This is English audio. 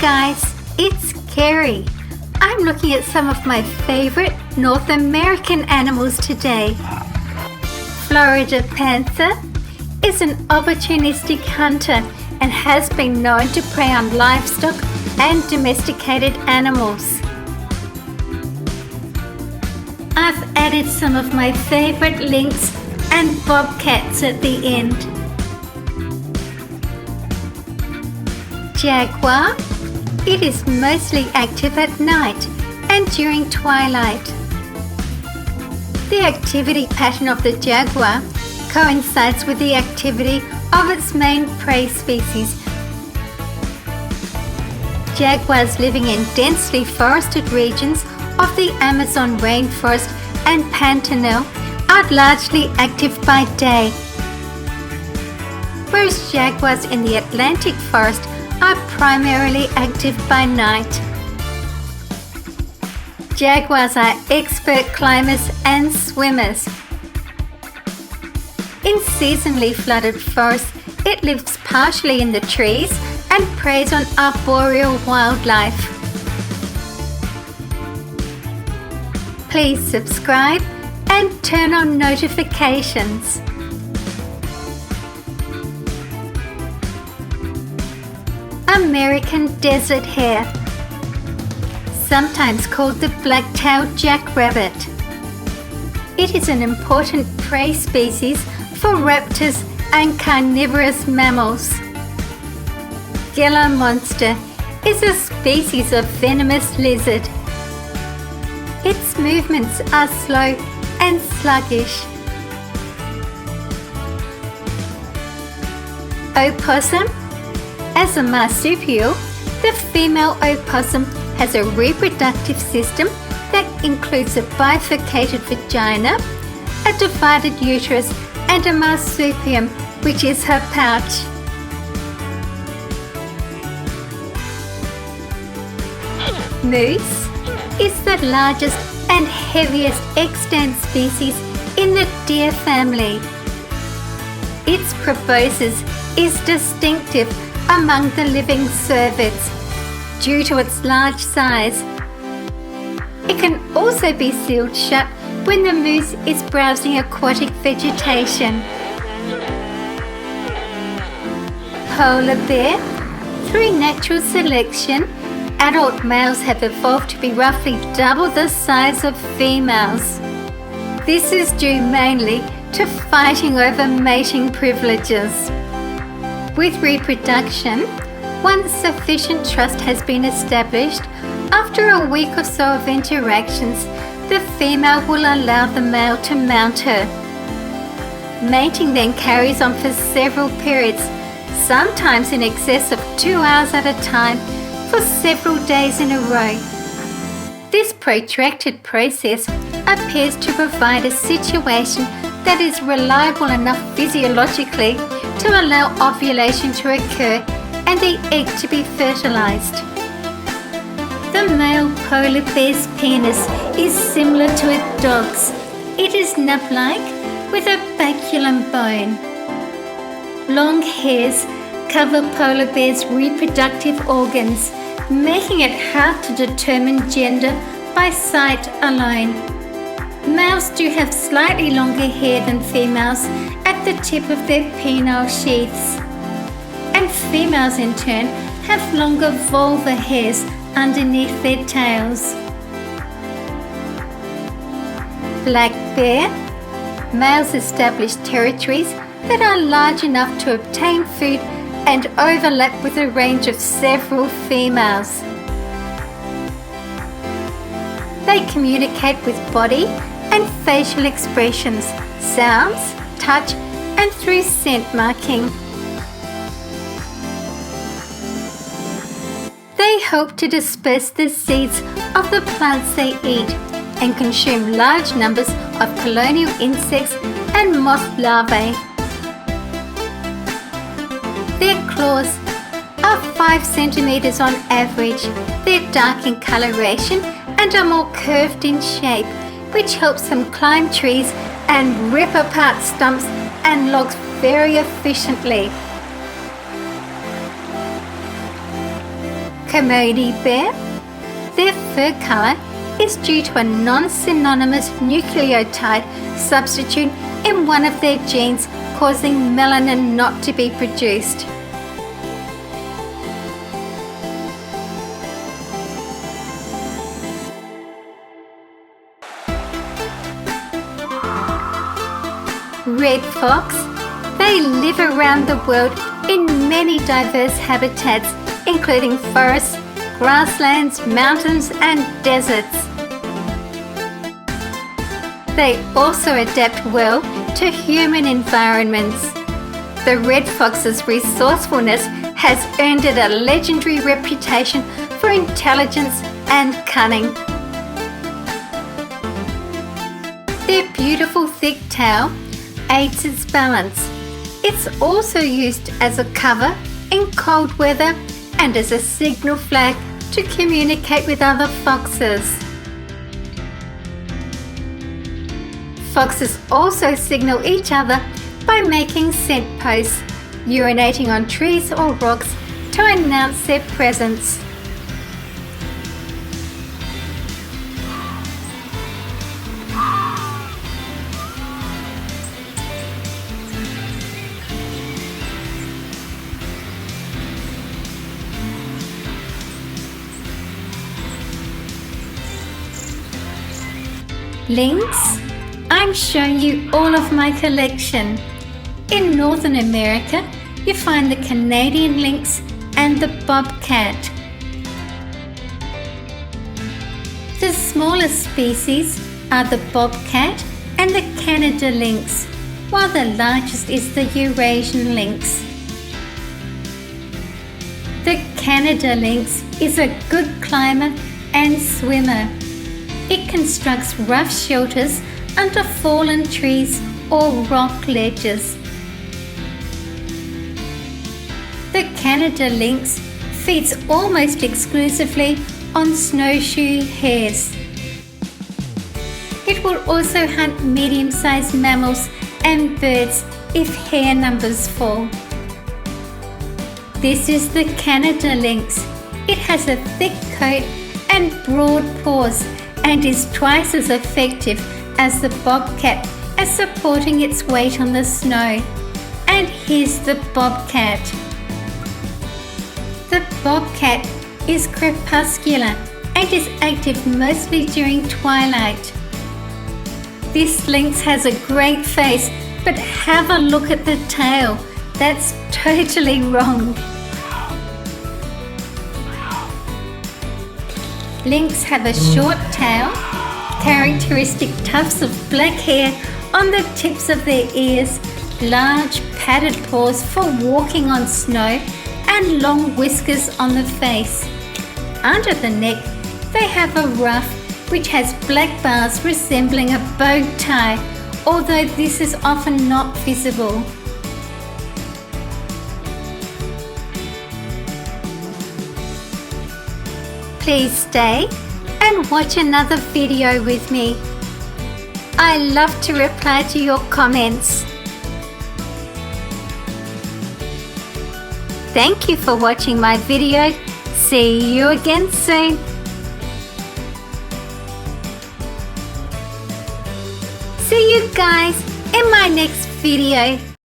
guys, it's Kerry. I'm looking at some of my favorite North American animals today. Florida panther is an opportunistic hunter and has been known to prey on livestock and domesticated animals. I've added some of my favorite lynx and bobcats at the end. Jaguar. It is mostly active at night and during twilight. The activity pattern of the jaguar coincides with the activity of its main prey species. Jaguars living in densely forested regions of the Amazon rainforest and Pantanal are largely active by day, whereas jaguars in the Atlantic forest are primarily active by night. Jaguars are expert climbers and swimmers. In seasonally flooded forests, it lives partially in the trees and preys on arboreal wildlife. Please subscribe and turn on notifications. American desert hare, sometimes called the black-tailed jackrabbit. It is an important prey species for raptors and carnivorous mammals. Gila monster is a species of venomous lizard. Its movements are slow and sluggish. Opossum. As a marsupial, the female opossum has a reproductive system that includes a bifurcated vagina, a divided uterus, and a marsupium, which is her pouch. Moose is the largest and heaviest extant species in the deer family. Its proboscis is distinctive among the living cervids due to its large size. It can also be sealed shut when the moose is browsing aquatic vegetation. Polar bear. Through natural selection, adult males have evolved to be roughly double the size of females. This is due mainly to fighting over mating privileges. With reproduction, once sufficient trust has been established, after a week or so of interactions, the female will allow the male to mount her. Mating then carries on for several periods, sometimes in excess of 2 hours at a time, for several days in a row. This protracted process appears to provide a situation that is reliable enough physiologically to allow ovulation to occur and the egg to be fertilized. The male polar bear's penis is similar to a dog's. It is nub-like with a baculum bone. Long hairs cover polar bears' reproductive organs, making it hard to determine gender by sight alone. Males do have slightly longer hair than females at the tip of their penile sheaths, and females in turn have longer vulvar hairs underneath their tails. Black bear. Males establish territories that are large enough to obtain food and overlap with a range of several females. They communicate with body and facial expressions, sounds, touch, and through scent marking. They help to disperse the seeds of the plants they eat and consume large numbers of colonial insects and moth larvae. Their claws are 5 centimeters on average. They're dark in coloration and are more curved in shape, which helps them climb trees and rip apart stumps and logs very efficiently. Commodore bear. Their fur colour is due to a non-synonymous nucleotide substitute in one of their genes, causing melanin not to be produced. Red fox. They live around the world in many diverse habitats, including forests, grasslands, mountains, and deserts. They also adapt well to human environments. The red fox's resourcefulness has earned it a legendary reputation for intelligence and cunning. Their beautiful thick tail aids its balance. It's also used as a cover in cold weather and as a signal flag to communicate with other foxes. Foxes also signal each other by making scent posts, urinating on trees or rocks to announce their presence. Lynx. I'm showing you all of my collection. In Northern America, you find the Canadian lynx and the bobcat. The smallest species are the bobcat and the Canada lynx, while the largest is the Eurasian lynx. The Canada lynx is a good climber and swimmer. It constructs rough shelters under fallen trees or rock ledges. The Canada lynx feeds almost exclusively on snowshoe hares. It will also hunt medium-sized mammals and birds if hare numbers fall. This is the Canada lynx. It has a thick coat and broad paws and is twice as effective as the bobcat at supporting its weight on the snow. And here's the bobcat. The bobcat is crepuscular and is active mostly during twilight. This lynx has a great face, but have a look at the tail. That's totally wrong. Lynx have a short tail, characteristic tufts of black hair on the tips of their ears, large padded paws for walking on snow, and long whiskers on the face. Under the neck, they have a ruff which has black bars resembling a bow tie, although this is often not visible. Please stay and watch another video with me. I love to reply to your comments. Thank you for watching my video. See you again soon. See you guys in my next video.